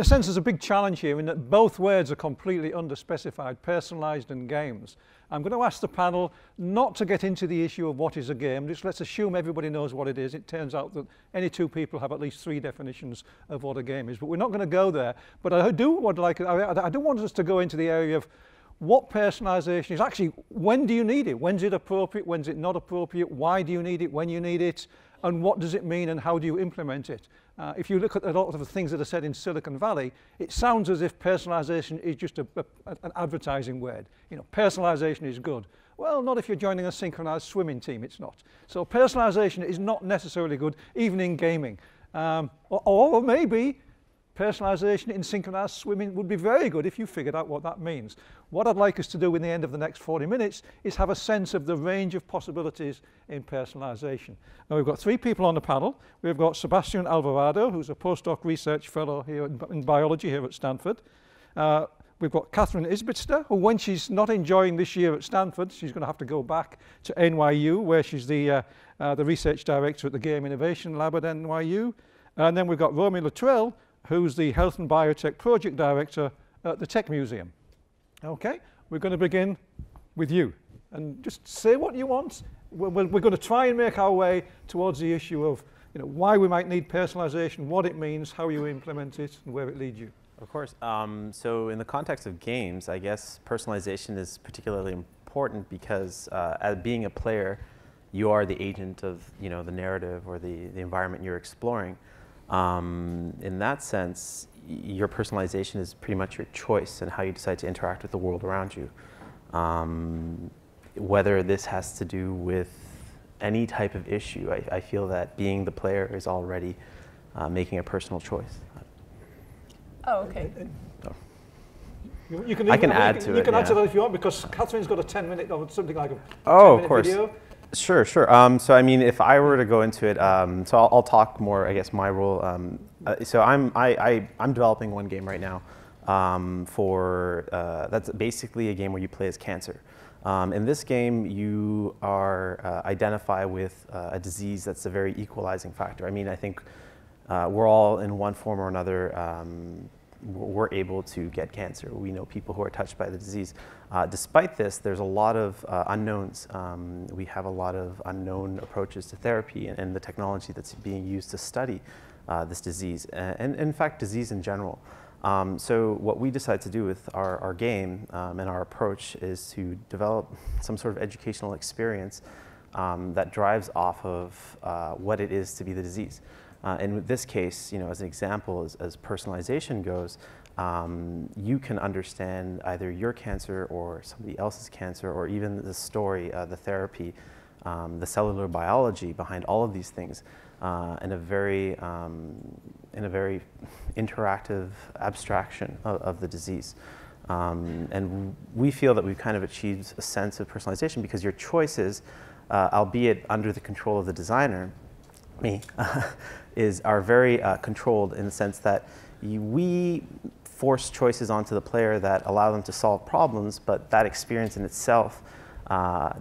a sense, there's a big challenge here in that both words are completely underspecified, personalised and games. I'm going to ask the panel not to get into the issue of what is a game. Just let's assume everybody knows what it is. It turns out that any two people have at least 3 definitions of what a game is. But we're not going to go there. But I do want us to go into the area of what personalisation is. Actually, when do you need it? When's it appropriate? When's it not appropriate? Why do you need it? When you need it? And what does it mean? And how do you implement it? If you look at a lot of the things that are said in Silicon Valley, it sounds as if personalization is just an advertising word. You know, personalization is good. Well, not if you're joining a synchronized swimming team, it's not. So personalization is not necessarily good, even in gaming. Or maybe personalization in synchronized swimming would be very good if you figured out what that means. What I'd like us to do in the end of the next 40 minutes is have a sense of the range of possibilities in personalization. Now, we've got 3 people on the panel. We've got Sebastian Alvarado, who's a postdoc research fellow here in biology here at Stanford. We've got Katherine Isbister, who, when she's not enjoying this year at Stanford, she's going to have to go back to NYU, where she's the research director at the Game Innovation Lab at NYU. And then we've got Romie Littrell, who's the Health and Biotech Project Director at the Tech Museum. Okay, we're going to begin with you. And just say what you want. We're going to try and make our way towards the issue of why we might need personalization, what it means, how you implement it, and where it leads you. Of course. So in the context of games, I guess personalization is particularly important because as being a player, you are the agent of the narrative or the environment you're exploring. In that sense, your personalization is pretty much your choice and how you decide to interact with the world around you. Whether this has to do with any type of issue, I feel that being the player is already making a personal choice. Oh, okay. I can add to it. You can add to that if you want, because Katherine's got a 10-minute or something like a 10-minute of course. video. Sure. So I mean, if I were to go into it, so I'll talk more, I guess, my role. So I'm developing one game right now that's basically a game where you play as cancer. In this game, you are identify with a disease that's a very equalizing factor. I mean, I think we're all in one form or another. We're able to get cancer. We know people who are touched by the disease. Despite this, there's a lot of unknowns. We have a lot of unknown approaches to therapy and the technology that's being used to study this disease, and in fact, disease in general. So what we decide to do with our game and our approach is to develop some sort of educational experience that drives off of what it is to be the disease. And with this case, as an example, as personalization goes, you can understand either your cancer or somebody else's cancer, or even the story, the therapy, the cellular biology behind all of these things in a very interactive abstraction of the disease. And we feel that we've kind of achieved a sense of personalization because your choices, albeit under the control of the designer, me, are very controlled in the sense that we force choices onto the player that allow them to solve problems, but that experience in itself,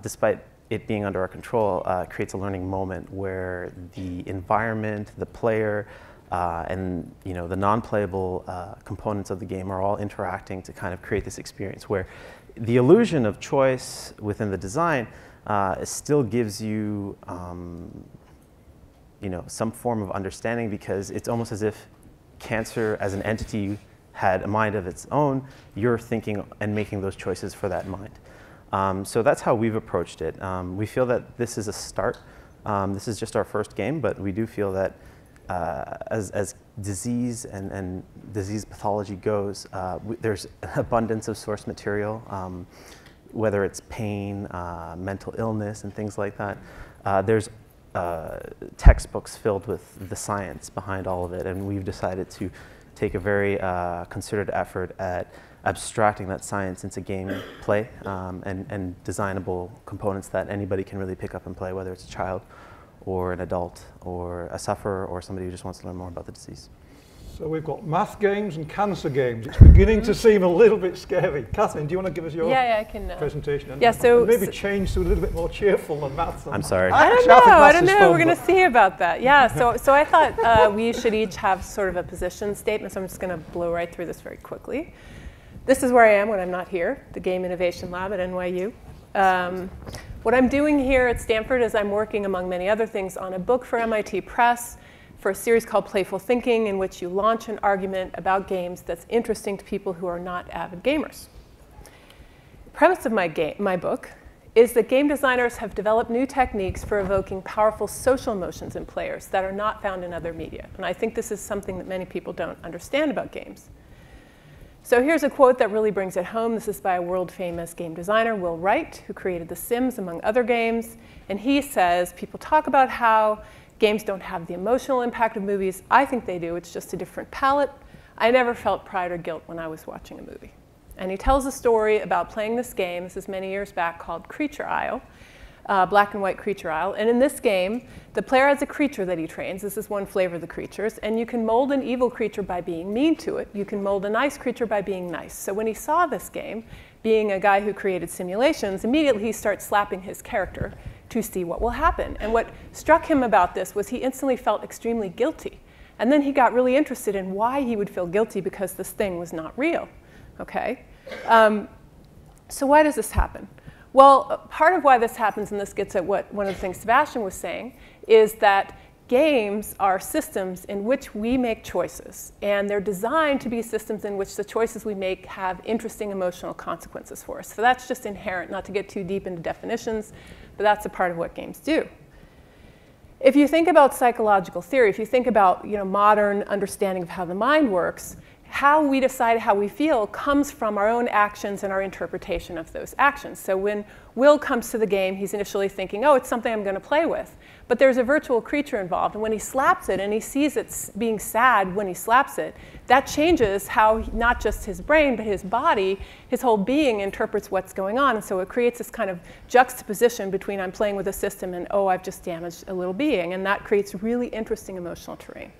despite it being under our control, creates a learning moment where the environment, the player, and the non-playable components of the game are all interacting to kind of create this experience where the illusion of choice within the design still gives you some form of understanding, because it's almost as if cancer as an entity had a mind of its own. You're thinking and making those choices for that mind. So that's how we've approached it. We feel that this is a start. This is just our first game, but we do feel that as disease and disease pathology goes, there's an abundance of source material, whether it's pain, mental illness, and things like that. There's textbooks filled with the science behind all of it, and we've decided to take a very concerted effort at abstracting that science into gameplay and designable components that anybody can really pick up and play, whether it's a child or an adult or a sufferer or somebody who just wants to learn more about the disease. So we've got math games and cancer games. It's beginning to seem a little bit scary. Katherine, do you want to give us your I can, presentation? And, yeah, so and maybe change to a little bit more cheerful than math. I'm sorry. I don't know. We're going to see about that. Yeah, so I thought we should each have sort of a position statement, so I'm just going to blow right through this very quickly. This is where I am when I'm not here, the Game Innovation Lab at NYU. What I'm doing here at Stanford is I'm working, among many other things, on a book for MIT Press for a series called Playful Thinking, in which you launch an argument about games that's interesting to people who are not avid gamers. The premise of my book is that game designers have developed new techniques for evoking powerful social emotions in players that are not found in other media. And I think this is something that many people don't understand about games. So here's a quote that really brings it home. This is by a world-famous game designer, Will Wright, who created The Sims, among other games. And he says, people talk about how games don't have the emotional impact of movies. I think they do. It's just a different palette. I never felt pride or guilt when I was watching a movie. And he tells a story about playing this game. This is many years back, called Creature Isle, Black and White Creature Isle. And in this game, the player has a creature that he trains. This is one flavor of the creatures. And you can mold an evil creature by being mean to it. You can mold a nice creature by being nice. So when he saw this game, being a guy who created simulations, immediately he starts slapping his character to see what will happen. And what struck him about this was he instantly felt extremely guilty. And then he got really interested in why he would feel guilty because this thing was not real. Okay? So why does this happen? Well, part of why this happens, and this gets at what one of the things Sebastian was saying, is that games are systems in which we make choices. And they're designed to be systems in which the choices we make have interesting emotional consequences for us. So that's just inherent, not to get too deep into definitions, but that's a part of what games do. If you think about psychological theory, if you think about modern understanding of how the mind works, how we decide how we feel comes from our own actions and our interpretation of those actions. So when Will comes to the game, he's initially thinking, oh, it's something I'm going to play with. But there's a virtual creature involved. And when he slaps it and he sees it being sad when he slaps it, that changes how not just his brain, but his body, his whole being interprets what's going on. And so it creates this kind of juxtaposition between I'm playing with a system and, oh, I've just damaged a little being. And that creates really interesting emotional terrain.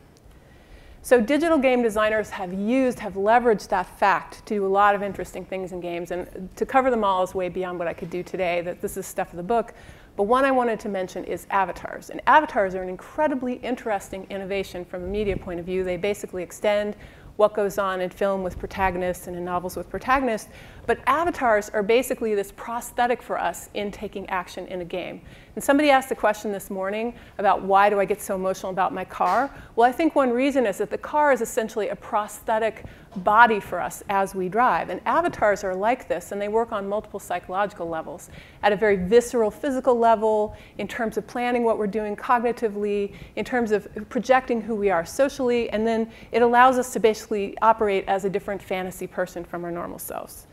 So digital game designers have leveraged that fact to do a lot of interesting things in games. And to cover them all is way beyond what I could do today. That this is stuff of the book. But one I wanted to mention is avatars. And avatars are an incredibly interesting innovation from a media point of view. They basically extend what goes on in film with protagonists and in novels with protagonists. But avatars are basically this prosthetic for us in taking action in a game. And somebody asked a question this morning about why do I get so emotional about my car? Well, I think one reason is that the car is essentially a prosthetic body for us as we drive. And avatars are like this, and they work on multiple psychological levels. At a very visceral physical level, in terms of planning what we're doing cognitively, in terms of projecting who we are socially, and then it allows us to basically operate as a different fantasy person from our normal selves.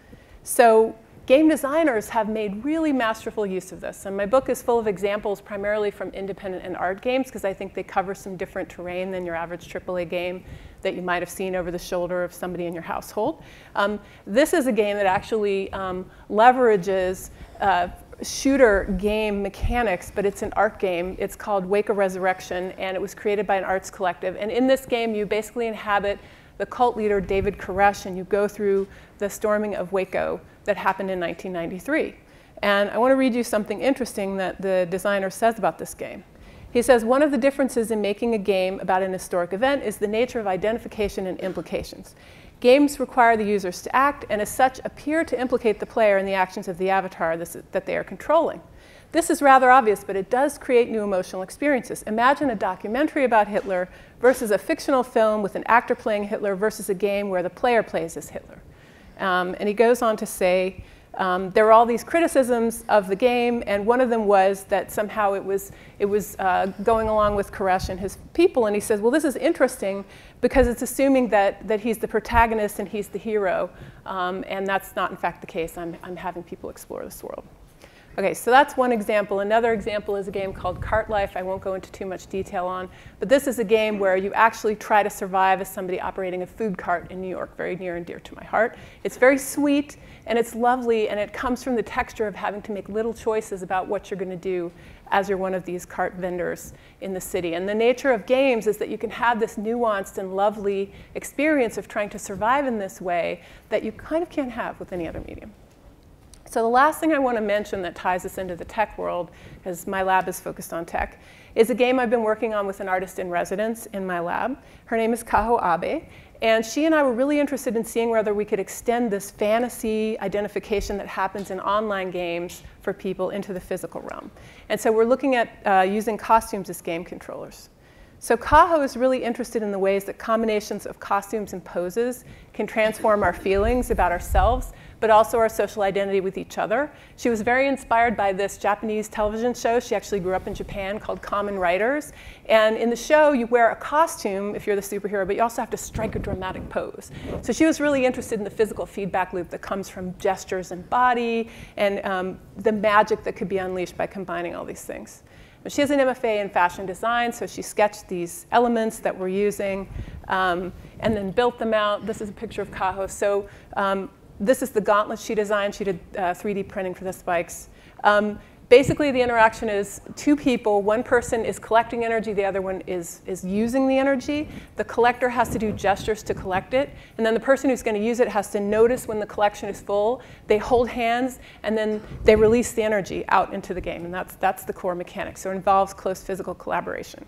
So game designers have made really masterful use of this. And my book is full of examples primarily from independent and art games, because I think they cover some different terrain than your average AAA game that you might have seen over the shoulder of somebody in your household. This is a game that actually leverages shooter game mechanics, but it's an art game. It's called Waco Resurrection, and it was created by an arts collective. And in this game, you basically inhabit the cult leader David Koresh, and you go through the storming of Waco that happened in 1993. And I want to read you something interesting that the designer says about this game. He says, one of the differences in making a game about an historic event is the nature of identification and implications. Games require the users to act, and as such appear to implicate the player in the actions of the avatar that they are controlling. This is rather obvious, but it does create new emotional experiences. Imagine a documentary about Hitler versus a fictional film with an actor playing Hitler versus a game where the player plays as Hitler. And he goes on to say, there were all these criticisms of the game, and one of them was that somehow it was going along with Koresh and his people. And he says, well, this is interesting because it's assuming that he's the protagonist and he's the hero. And that's not, in fact, the case. I'm having people explore this world. Okay, so that's one example. Another example is a game called Cart Life. I won't go into too much detail on, but this is a game where you actually try to survive as somebody operating a food cart in New York, very near and dear to my heart. It's very sweet, and it's lovely, and it comes from the texture of having to make little choices about what you're going to do as you're one of these cart vendors in the city. And the nature of games is that you can have this nuanced and lovely experience of trying to survive in this way that you kind of can't have with any other medium. So the last thing I want to mention that ties us into the tech world, because my lab is focused on tech, is a game I've been working on with an artist in residence in my lab. Her name is Kaho Abe, and she and I were really interested in seeing whether we could extend this fantasy identification that happens in online games for people into the physical realm. And so we're looking at using costumes as game controllers. So Kaho is really interested in the ways that combinations of costumes and poses can transform our feelings about ourselves, but also our social identity with each other. She was very inspired by this Japanese television show. She actually grew up in Japan called Kamen Riders. And in the show, you wear a costume if you're the superhero, but you also have to strike a dramatic pose. So she was really interested in the physical feedback loop that comes from gestures and body, and the magic that could be unleashed by combining all these things. But she has an MFA in fashion design, so she sketched these elements that we're using and then built them out. This is a picture of Kaho. So this is the gauntlet she designed. She did 3D printing for the spikes. Basically, the interaction is two people. One person is collecting energy. The other one is using the energy. The collector has to do gestures to collect it. And then the person who's going to use it has to notice when the collection is full. They hold hands, and then they release the energy out into the game. And that's the core mechanic. So it involves close physical collaboration.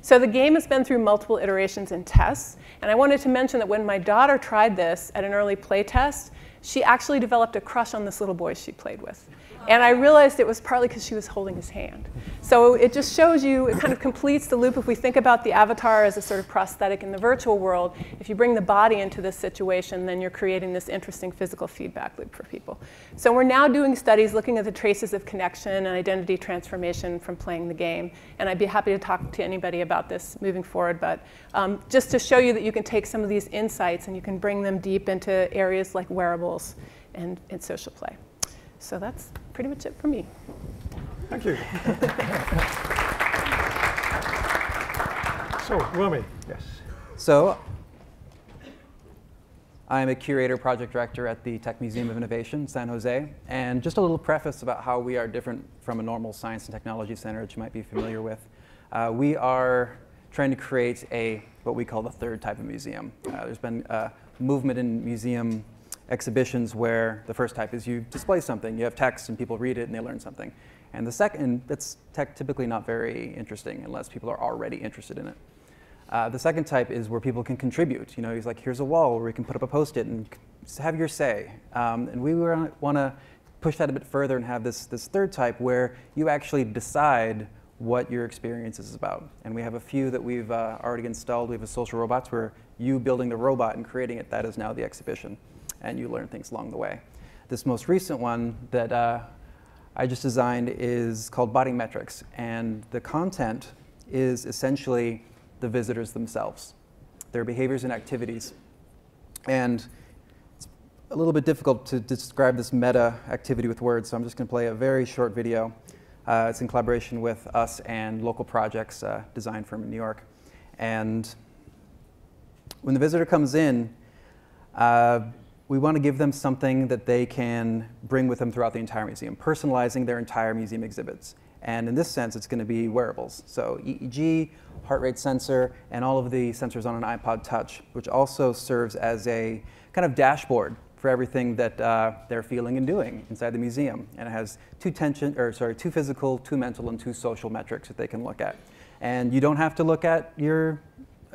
So the game has been through multiple iterations and tests. And I wanted to mention that when my daughter tried this at an early play test, she actually developed a crush on this little boy she played with. And I realized it was partly because she was holding his hand. So it just shows you, it kind of completes the loop. If we think about the avatar as a sort of prosthetic in the virtual world, if you bring the body into this situation, then you're creating this interesting physical feedback loop for people. So we're now doing studies looking at the traces of connection and identity transformation from playing the game. And I'd be happy to talk to anybody about this moving forward. But just to show you that you can take some of these insights and you can bring them deep into areas like wearables and social play. So that's pretty much it for me. Thank you. So, Romie, yes. So, I'm a curator project director at the Tech Museum of Innovation in San Jose. And just a little preface about how we are different from a normal science and technology center that you might be familiar with. We are trying to create what we call the third type of museum. There's been a movement in museum exhibitions where the first type is you display something, you have text and people read it and they learn something. And the second, that's typically not very interesting unless people are already interested in it. The second type is where people can contribute. You know, he's like, here's a wall where we can put up a Post-it and have your say. And we want to push that a bit further and have this third type where you actually decide what your experience is about. And we have a few that we've already installed. We have a social robots where you building the robot and creating it, that is now the exhibition. And you learn things along the way. This most recent one that I just designed is called Bodymetrix, and the content is essentially the visitors themselves, their behaviors and activities. And it's a little bit difficult to describe this meta activity with words, so I'm just going to play a very short video. It's in collaboration with us and local projects, design firm in New York. And when the visitor comes in, we want to give them something that they can bring with them throughout the entire museum, personalizing their entire museum exhibits. And in this sense, it's going to be wearables. So EEG, heart rate sensor, and all of the sensors on an iPod Touch, which also serves as a kind of dashboard for everything that they're feeling and doing inside the museum. And it has two physical, 2 mental, and 2 social metrics that they can look at. And you don't have to look at your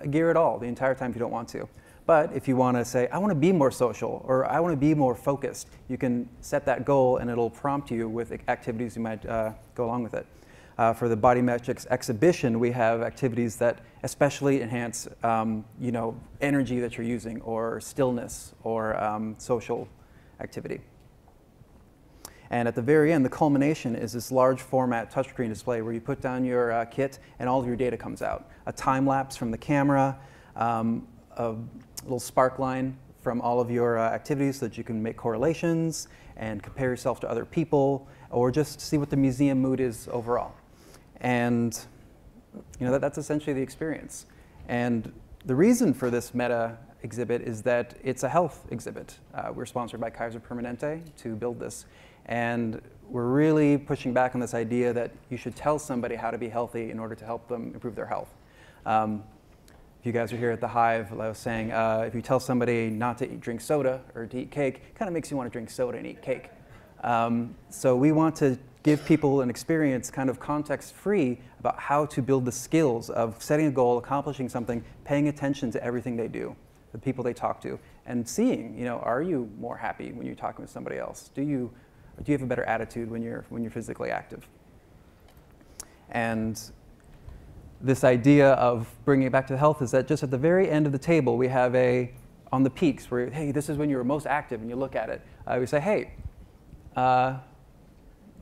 gear at all the entire time if you don't want to. But if you want to say, I want to be more social, or I want to be more focused, you can set that goal and it'll prompt you with activities you might go along with it. For the Bodymetrix exhibition, we have activities that especially enhance energy that you're using, or stillness, or social activity. And at the very end, the culmination is this large format touchscreen display where you put down your kit and all of your data comes out. A time lapse from the camera, a little spark line from all of your activities so that you can make correlations and compare yourself to other people, or just see what the museum mood is overall. And that's essentially the experience. And the reason for this meta exhibit is that it's a health exhibit. We're sponsored by Kaiser Permanente to build this. And we're really pushing back on this idea that you should tell somebody how to be healthy in order to help them improve their health. If you guys are here at the Hive, I was saying, if you tell somebody not to drink soda or to eat cake, it kind of makes you want to drink soda and eat cake. So we want to give people an experience kind of context-free about how to build the skills of setting a goal, accomplishing something, paying attention to everything they do, the people they talk to, and seeing, are you more happy when you're talking with somebody else? Do you have a better attitude when you're physically active? And this idea of bringing it back to health is that just at the very end of the table, we have on the peaks where, hey, this is when you're most active, and you look at it. We say, hey,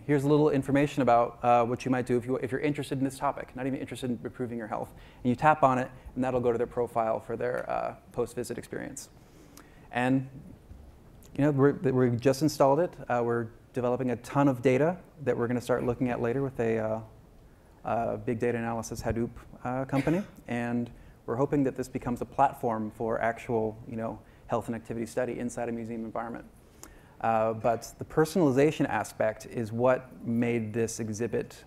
here's a little information about what you might do if you're interested in this topic, not even interested in improving your health. And you tap on it, and that'll go to their profile for their post-visit experience. And we just installed it. We're developing a ton of data that we're going to start looking at later with a big data analysis Hadoop company. And we're hoping that this becomes a platform for actual health and activity study inside a museum environment. But the personalization aspect is what made this exhibit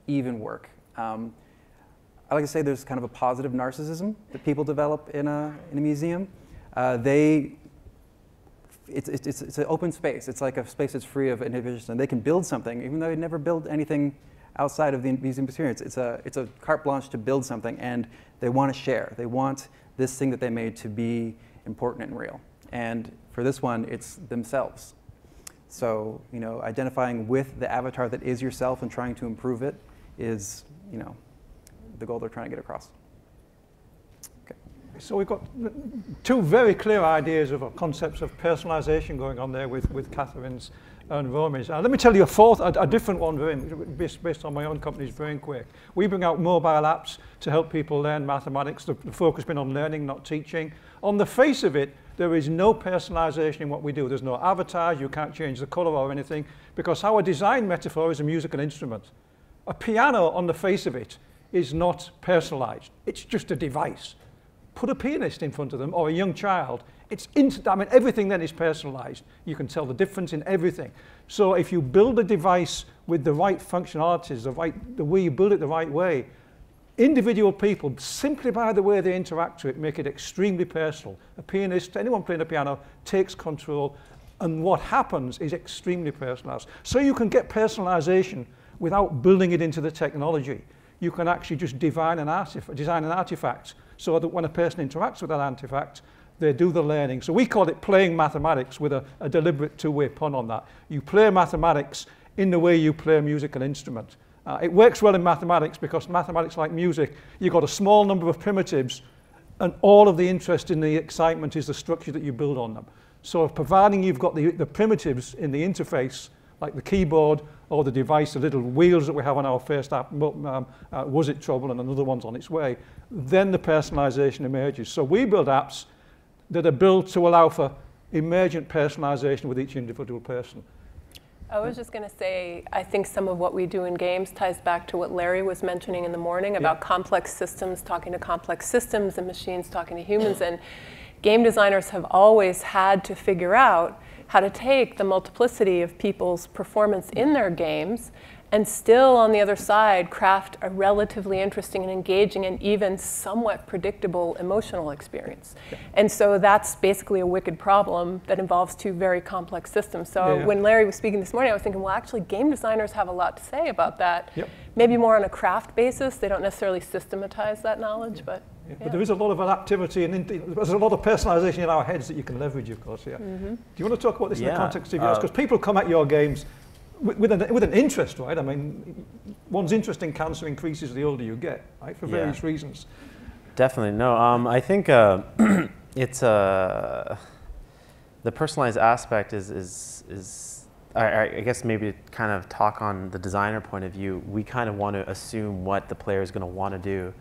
even work. I like to say there's kind of a positive narcissism that people develop in a museum. It's an open space. It's like a space that's free of inhibitions, and they can build something even though they never build anything outside of the museum experience. It's a carte blanche to build something, and they want to share. They want this thing that they made to be important and real. And for this one, it's themselves. So, identifying with the avatar that is yourself and trying to improve it is, the goal they're trying to get across. Okay. So we've got two very clear ideas of concepts of personalization going on there with Katherine's and Romie's. Let me tell you a different one based on my own company's BrainQuake. We bring out mobile apps to help people learn mathematics. The focus been on learning, not teaching. On the face of it, there is no personalization in what we do. There's no avatars, you can't change the color or anything, because our design metaphor is a musical instrument. A piano, on the face of it, is not personalized. It's just a device. Put a pianist in front of them, or a young child, everything then is personalized. You can tell the difference in everything. So if you build a device with the right functionalities, the way you build it the right way, individual people, simply by the way they interact with it, make it extremely personal. A pianist, anyone playing a piano, takes control, and what happens is extremely personalized. So you can get personalization without building it into the technology. You can actually just design an artifact so that when a person interacts with that artifact, they do the learning. So we call it playing mathematics with a deliberate two-way pun on that. You play mathematics in the way you play a musical instrument. It works well in mathematics because mathematics, like music, you've got a small number of primitives, and all of the interest in the excitement is the structure that you build on them. So providing you've got the primitives in the interface, like the keyboard or the device, the little wheels that we have on our first app, Was It Trouble, and another one's on its way, then the personalization emerges. So we build apps that are built to allow for emergent personalization with each individual person. I was just going to say, I think some of what we do in games ties back to what Larry was mentioning in the morning about complex systems talking to complex systems and machines talking to humans. And game designers have always had to figure out how to take the multiplicity of people's performance in their games and still, on the other side, craft a relatively interesting and engaging and even somewhat predictable emotional experience. And so that's basically a wicked problem that involves two very complex systems. So when Larry was speaking this morning, I was thinking, well, actually, game designers have a lot to say about that. Maybe more on a craft basis. They don't necessarily systematize that knowledge, but but there is a lot of activity and there's a lot of personalization in our heads that you can leverage, of course. Do you want to talk about this in the context of yours? Because people come at your games with an interest, right? I mean, one's interest in cancer increases the older you get, right? For various reasons. Definitely. No, I think it's the personalized aspect is I guess maybe to kind of talk on the designer point of view, we kind of want to assume what the player is going to want to do.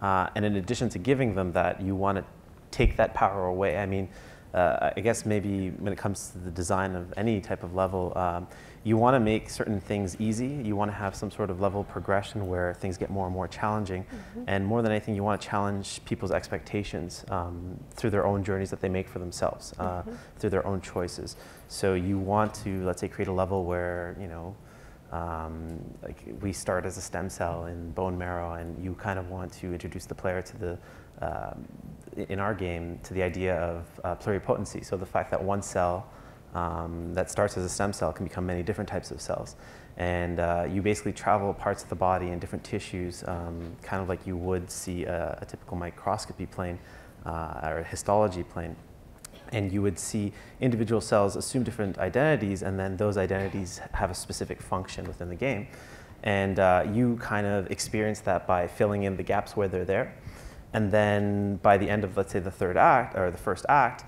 And in addition to giving them that, you want to take that power away. I mean, I guess maybe when it comes to the design of any type of level, you want to make certain things easy. You want to have some sort of level progression where things get more and more challenging. And more than anything, you want to challenge people's expectations through their own journeys that they make for themselves, through their own choices. So you want to, let's say, create a level where, you know, like we start as a stem cell in bone marrow, and you kind of want to introduce the player to the, in our game, to the idea of pluripotency. So the fact that one cell that starts as a stem cell can become many different types of cells. And you basically travel parts of the body in different tissues, kind of like you would see a typical microscopy plane or a histology plane. And you would see individual cells assume different identities, and then those identities have a specific function within the game. And you kind of experience that by filling in the gaps where they're there. And then by the end of, let's say, the third act, or the first act,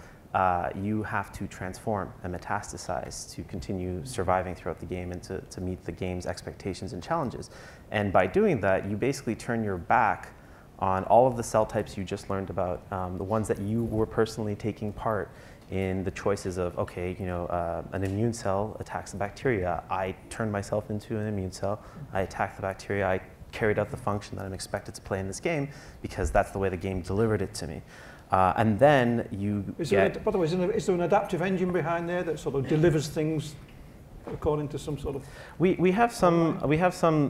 you have to transform and metastasize to continue surviving throughout the game and to meet the game's expectations and challenges. And by doing that, you basically turn your back on all of the cell types you just learned about, the ones that you were personally taking part in the choices of, okay, you know, an immune cell attacks the bacteria. I turn myself into an immune cell. I attack the bacteria. I carried out the function that I'm expected to play in this game because that's the way the game delivered it to me. And then you by the way, is there an adaptive engine behind there that sort of delivers things according to some sort of... We have some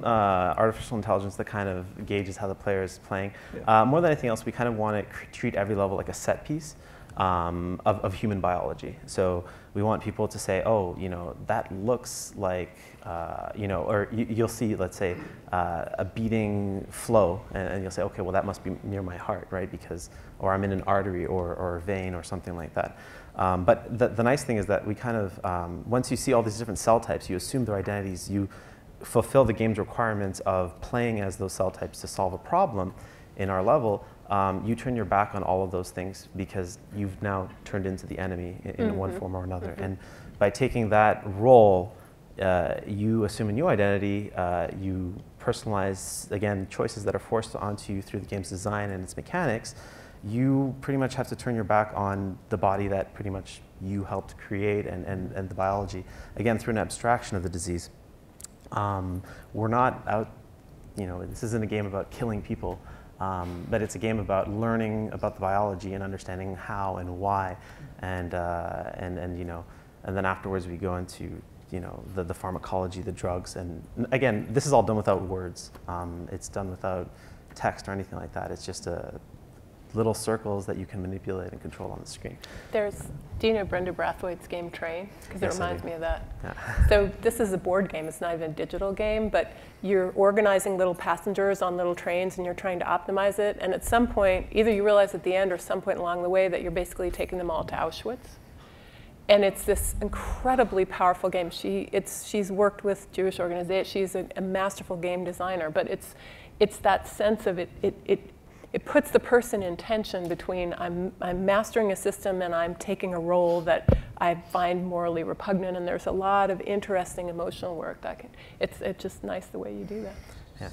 artificial intelligence that kind of gauges how the player is playing. Yeah. More than anything else, we kind of want to treat every level like a set piece of human biology. So we want people to say, oh, you know, that looks like, you know, or you'll see, let's say, a beating flow, and you'll say, okay, well, that must be near my heart, right? Because, or I'm in an artery or a vein or something like that. But the nice thing is that we kind of, once you see all these different cell types, you assume their identities, you fulfill the game's requirements of playing as those cell types to solve a problem in our level. You turn your back on all of those things because you've now turned into the enemy in one form or another. And by taking that role, you assume a new identity, you personalize, again, choices that are forced onto you through the game's design and its mechanics. You pretty much have to turn your back on the body that pretty much you helped create and the biology, again, through an abstraction of the disease. We're not out, you know, this isn't a game about killing people. But it's a game about learning about the biology and understanding how and why, and you know, and then afterwards we go into, you know, the pharmacology, the drugs, and again, this is all done without words. It's done without text or anything like that. It's just little circles that you can manipulate and control on the screen. Do you know Brenda Brathwaite's game Train? Because it reminds me of that. Yeah. So this is a board game. It's not even a digital game, but you're organizing little passengers on little trains and you're trying to optimize it. And at some point, either you realize at the end or some point along the way that you're basically taking them all to Auschwitz. And it's this incredibly powerful game. She's worked with Jewish organizations. She's a masterful game designer, but it's that sense of it puts the person in tension between I'm mastering a system and I'm taking a role that I find morally repugnant, and there's a lot of interesting emotional work that it's just nice the way you do that. Yeah.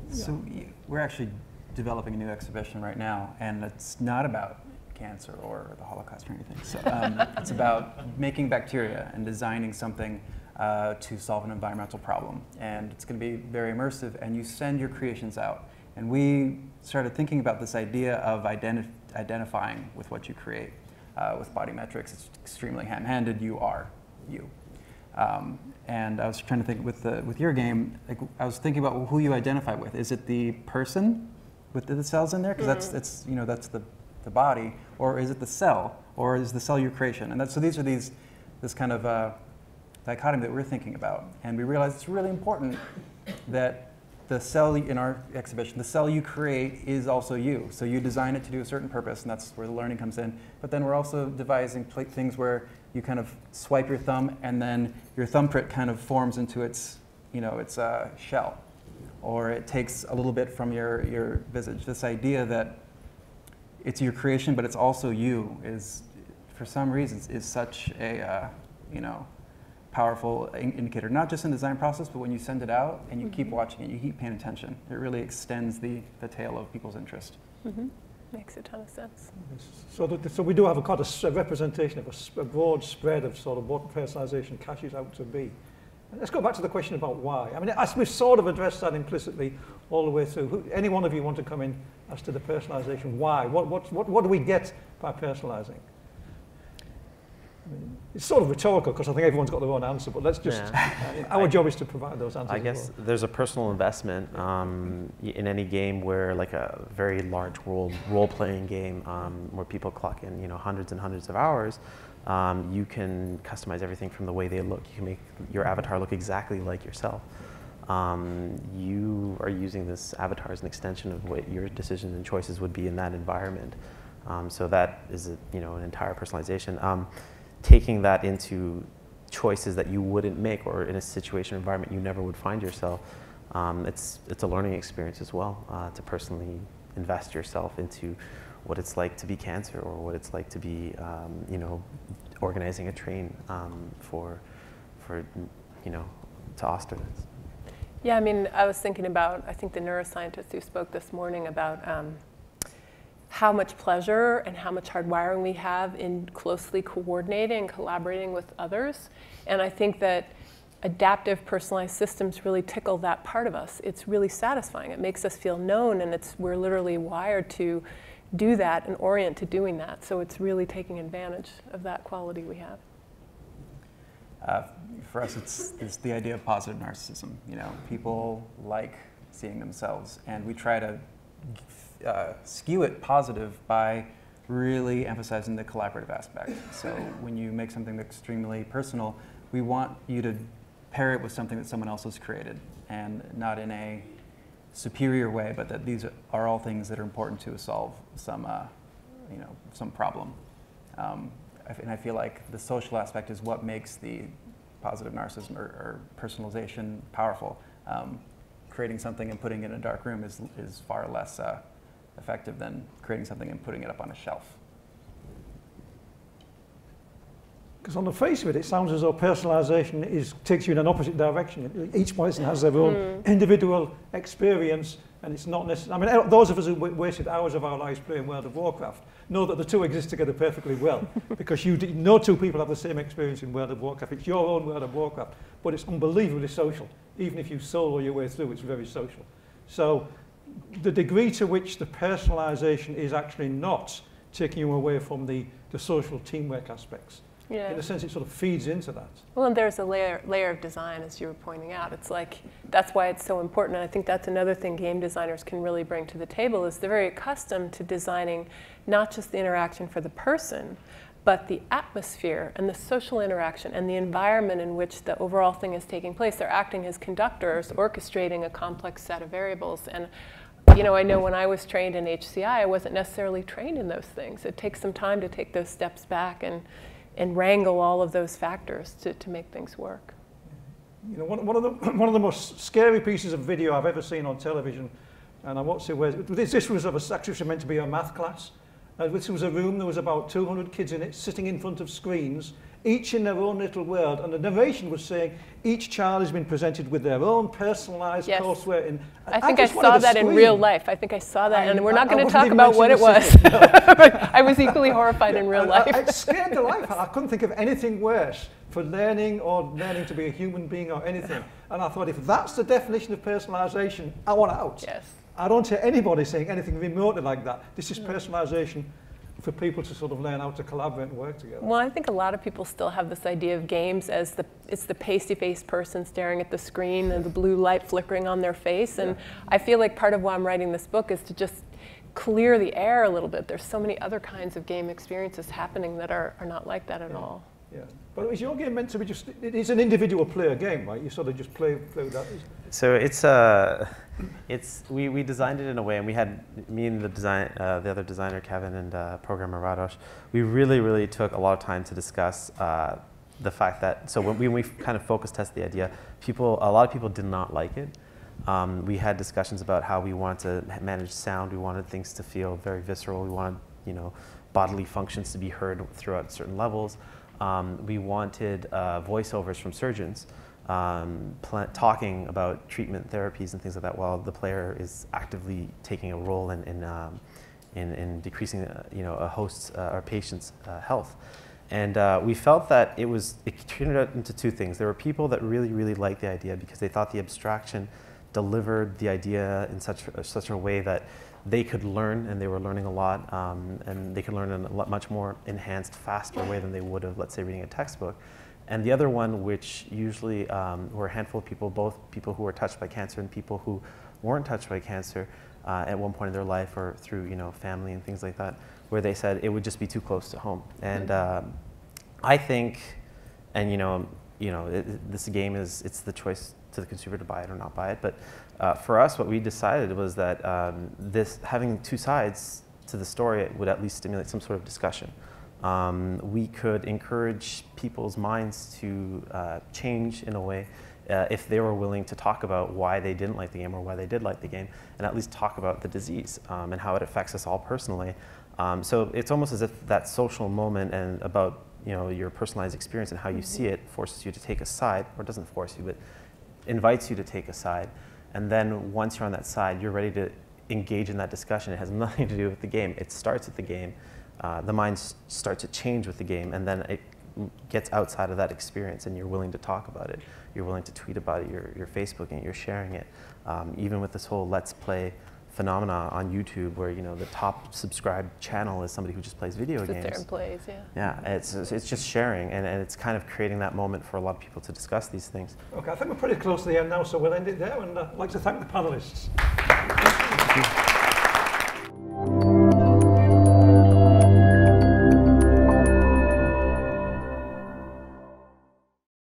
So we're actually developing a new exhibition right now, and it's not about cancer or the Holocaust or anything. So it's about making bacteria and designing something to solve an environmental problem. And it's going to be very immersive, and you send your creations out. And we started thinking about this idea of identifying with what you create. With Bodymetrix, it's extremely ham-handed. You are you. And I was trying to think with your game, like, I was thinking about who you identify with. Is it the person with the cells in there? Because that's you know, that's the body, or is it the cell, or is the cell your creation? And so these are this kind of dichotomy that we're thinking about. And we realized it's really important that the cell in our exhibition, the cell you create is also you. So you design it to do a certain purpose, and that's where the learning comes in. But then we're also devising things where you kind of swipe your thumb, and then your thumbprint kind of forms into its, you know, its shell, or it takes a little bit from your visage. This idea that it's your creation, but it's also you is, for some reasons, is such a you know, powerful indicator, not just in the design process, but when you send it out and you keep watching it, you keep paying attention. It really extends the tail of people's interest. Makes a ton of sense. So we do have quite a representation of a broad spread of sort of what personalization cashes out to be. Let's go back to the question about why. I mean, we've sort of addressed that implicitly all the way through. Any one of you want to come in as to the personalization? Why? What do we get by personalizing? I mean, it's sort of rhetorical because I think everyone's got their own answer, but let's just, our job is to provide those answers. I guess there's a personal investment in any game where, like a very large role-playing game where people clock in, hundreds and hundreds of hours, you can customize everything from the way they look. You can make your avatar look exactly like yourself. You are using this avatar as an extension of what your decisions and choices would be in that environment. So that is, an entire personalization. Taking that into choices that you wouldn't make, or in a situation or environment you never would find yourself, it's a learning experience as well, to personally invest yourself into what it's like to be cancer, or what it's like to be, organizing a train to Austerlitz. Yeah, I mean, I was thinking about, I think the neuroscientist who spoke this morning about how much pleasure and how much hardwiring we have in closely coordinating and collaborating with others. And I think that adaptive personalized systems really tickle that part of us. It's really satisfying. It makes us feel known, and we're literally wired to do that and orient to doing that. So it's really taking advantage of that quality we have. For us, it's the idea of positive narcissism. People like seeing themselves, and we try to skew it positive by really emphasizing the collaborative aspect. So when you make something extremely personal, we want you to pair it with something that someone else has created, and not in a superior way, but that these are all things that are important to solve some problem. And I feel like the social aspect is what makes the positive narcissism or personalization powerful. Creating something and putting it in a dark room is far less effective than creating something and putting it up on a shelf. Because on the face of it, it sounds as though personalization takes you in an opposite direction. Each person has their own individual experience, and it's not necessarily. I mean, those of us who wasted hours of our lives playing World of Warcraft know that the two exist together perfectly well, because no two people have the same experience in World of Warcraft. It's your own World of Warcraft, but it's unbelievably social. Even if you solo your way through, it's very social. So the degree to which the personalization is actually not taking you away from the social teamwork aspects. Yeah. In a sense, it sort of feeds into that. Well, and there's a layer of design, as you were pointing out. It's like, that's why it's so important. And I think that's another thing game designers can really bring to the table, is they're very accustomed to designing not just the interaction for the person, but the atmosphere and the social interaction and the environment in which the overall thing is taking place. They're acting as conductors, orchestrating a complex set of variables. And I know when I was trained in HCI, I wasn't necessarily trained in those things. It takes some time to take those steps back and wrangle all of those factors to make things work. One of the most scary pieces of video I've ever seen on television, and I won't say where, this was actually meant to be a math class. This was a room, there was about 200 kids in it, sitting in front of screens, each in their own little world, and the narration was saying each child has been presented with their own personalized courseware. I think I saw that in real life. I think I saw that, and we're not going to talk about what it was. But I was equally horrified in real life. It scared the life out. I couldn't think of anything worse for learning to be a human being or anything. And I thought, if that's the definition of personalization, I want out. Yes. I don't hear anybody saying anything remotely like that. This is personalization for people to sort of learn how to collaborate and work together. Well, I think a lot of people still have this idea of games as it's the pasty-faced person staring at the screen and the blue light flickering on their face. And I feel like part of why I'm writing this book is to just clear the air a little bit. There's so many other kinds of game experiences happening that are not like that at all. Yeah. But is your game meant to be it's an individual player game, right? You sort of just play with that. So we designed it in a way, and we had, me and the other designer, Kevin, and programmer Radosh, we really took a lot of time to discuss the fact that, so when we kind of focus test the idea, a lot of people did not like it. We had discussions about how we wanted to manage sound. We wanted things to feel very visceral. We wanted, bodily functions to be heard throughout certain levels. We wanted voiceovers from surgeons talking about treatment therapies and things like that while the player is actively taking a role in in decreasing a host's or patient's health. And we felt that it turned out into two things. There were people that really liked the idea because they thought the abstraction delivered the idea in such a way that they could learn, and they were learning a lot, and they could learn in a much more enhanced, faster way than they would have, let's say, reading a textbook. And the other one, which usually were a handful of people, both people who were touched by cancer and people who weren't touched by cancer at one point in their life or through family and things like that, where they said it would just be too close to home. And I think, and this game it's the choice to the consumer to buy it or not buy it. But for us, what we decided was that this having two sides to the story would at least stimulate some sort of discussion. We could encourage people's minds to change in a way if they were willing to talk about why they didn't like the game or why they did like the game, and at least talk about the disease and how it affects us all personally. So it's almost as if that social moment and about your personalized experience and how you see it forces you to take a side, or doesn't force you, but invites you to take a side. And then once you're on that side, you're ready to engage in that discussion. It has nothing to do with the game. It starts with the game. The mind starts to change with the game, and then it gets outside of that experience, and you're willing to talk about it. You're willing to tweet about it. You're Facebooking it. You're sharing it. Even with this whole Let's Play phenomena on YouTube, where the top subscribed channel is somebody who just plays video games. Sit there and plays, yeah. Yeah, it's just sharing, and it's kind of creating that moment for a lot of people to discuss these things. Okay, I think we're pretty close to the end now, so we'll end it there, and I'd like to thank the panelists.